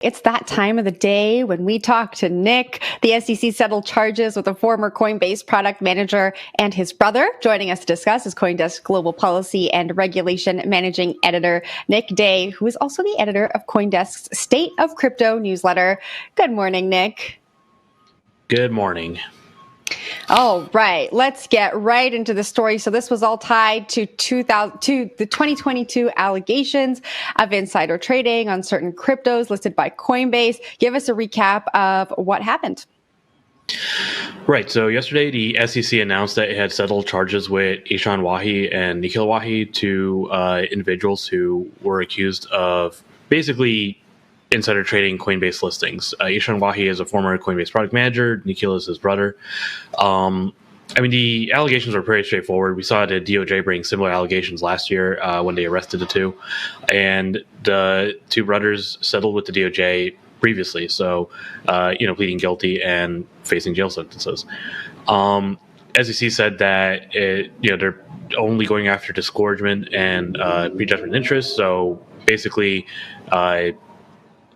It's that time of the day when we talk to Nick. The SEC settled charges with a former Coinbase product manager and his brother. Joining us to discuss is CoinDesk Global Policy and Regulation Managing Editor Nick Day, who is also the editor of CoinDesk's State of Crypto newsletter. Good morning, Nick. Good morning. All right, let's get right into the story. So this was all tied to the 2022 allegations of insider trading on certain cryptos listed by Coinbase. Give us a recap of what happened. Right. So yesterday, the SEC announced that it had settled charges with Ishan Wahi and Nikhil Wahi, two individuals who were accused of basically insider trading Coinbase listings. Ishan Wahi is a former Coinbase product manager. Nikhil is his brother. The allegations were pretty straightforward. We saw the DOJ bring similar allegations last year when they arrested the two. And the two brothers settled with the DOJ previously. So, pleading guilty and facing jail sentences. SEC said that they're only going after disgorgement and prejudgment interest. So basically,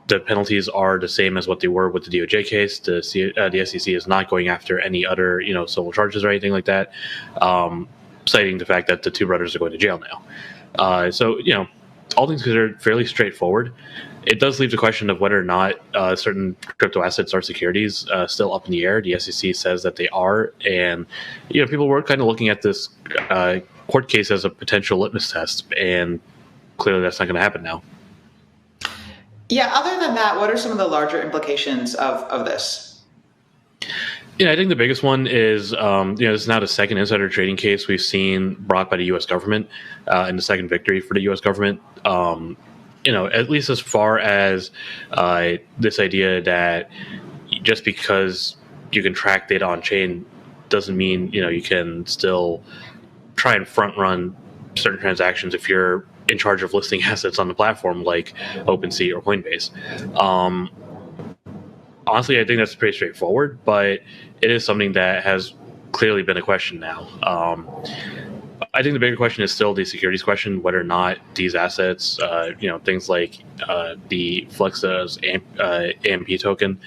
the penalties are the same as what they were with the DOJ case. The SEC is not going after any other, civil charges or anything like that, citing the fact that the two brothers are going to jail now. So, all things considered, fairly straightforward. It does leave the question of whether or not certain crypto assets are securities still up in the air. The SEC says that they are, and people were kind of looking at this court case as a potential litmus test, and clearly that's not going to happen now. Yeah, other than that, what are some of the larger implications of this? Yeah, I think the biggest one is, this is now the second insider trading case we've seen brought by the U.S. government, and the second victory for the U.S. government. At least as far as this idea that just because you can track data on chain doesn't mean, you can still try and front run certain transactions if you're in charge of listing assets on the platform like OpenSea or Coinbase. Honestly, I think that's pretty straightforward, but it is something that has clearly been a question now. I think the bigger question is still the securities question, whether or not these assets, things like the Flexa's AMP token,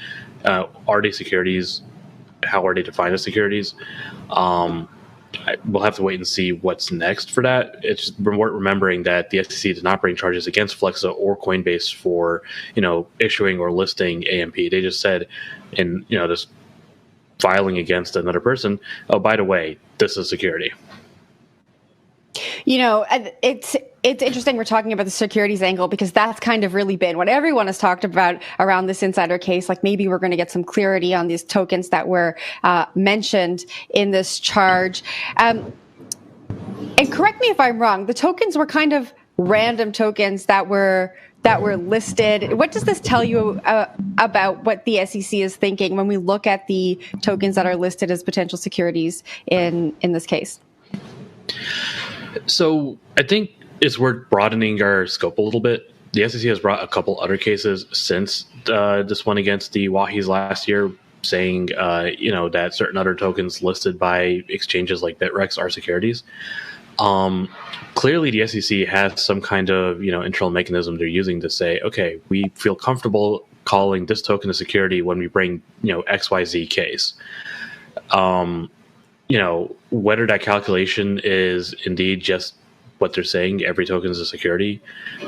are they securities? How are they defined as securities? We'll have to wait and see what's next for that. It's worth remembering that the SEC did not bring charges against Flexa or Coinbase for, issuing or listing AMP. They just said in, this filing against another person, oh, by the way, this is security. It's interesting we're talking about the securities angle because that's kind of really been what everyone has talked about around this insider case. Like maybe we're going to get some clarity on these tokens that were mentioned in this charge. And correct me if I'm wrong, the tokens were kind of random tokens that were listed. What does this tell you about what the SEC is thinking when we look at the tokens that are listed as potential securities in this case? So I think it's worth broadening our scope a little bit. The SEC has brought a couple other cases since this one against the Wahis last year, saying that certain other tokens listed by exchanges like Bitrex are securities. Clearly, the SEC has some kind of internal mechanism they're using to say, okay, we feel comfortable calling this token a security when we bring XYZ case. Whether that calculation is indeed just what they're saying, every token is a security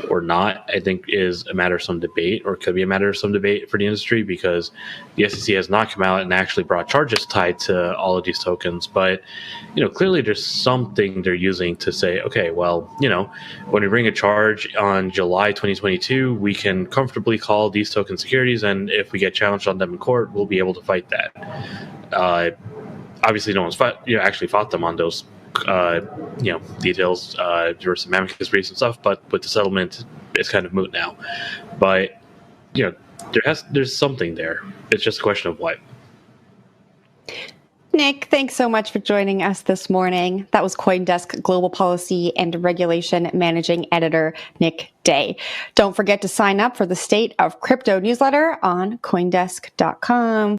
or not, I think is a matter of some debate, or could be a matter of some debate for the industry, because the SEC has not come out and actually brought charges tied to all of these tokens. But, clearly there's something they're using to say, okay, well, when we bring a charge on July 2022, we can comfortably call these tokens securities. And if we get challenged on them in court, we'll be able to fight that. Obviously, no one's actually fought them on those, details. There were some amicus briefs and stuff, but with the settlement, it's kind of moot now. But there's something there. It's just a question of what. Nick, thanks so much for joining us this morning. That was CoinDesk Global Policy and Regulation Managing Editor Nick Day. Don't forget to sign up for the State of Crypto newsletter on CoinDesk.com.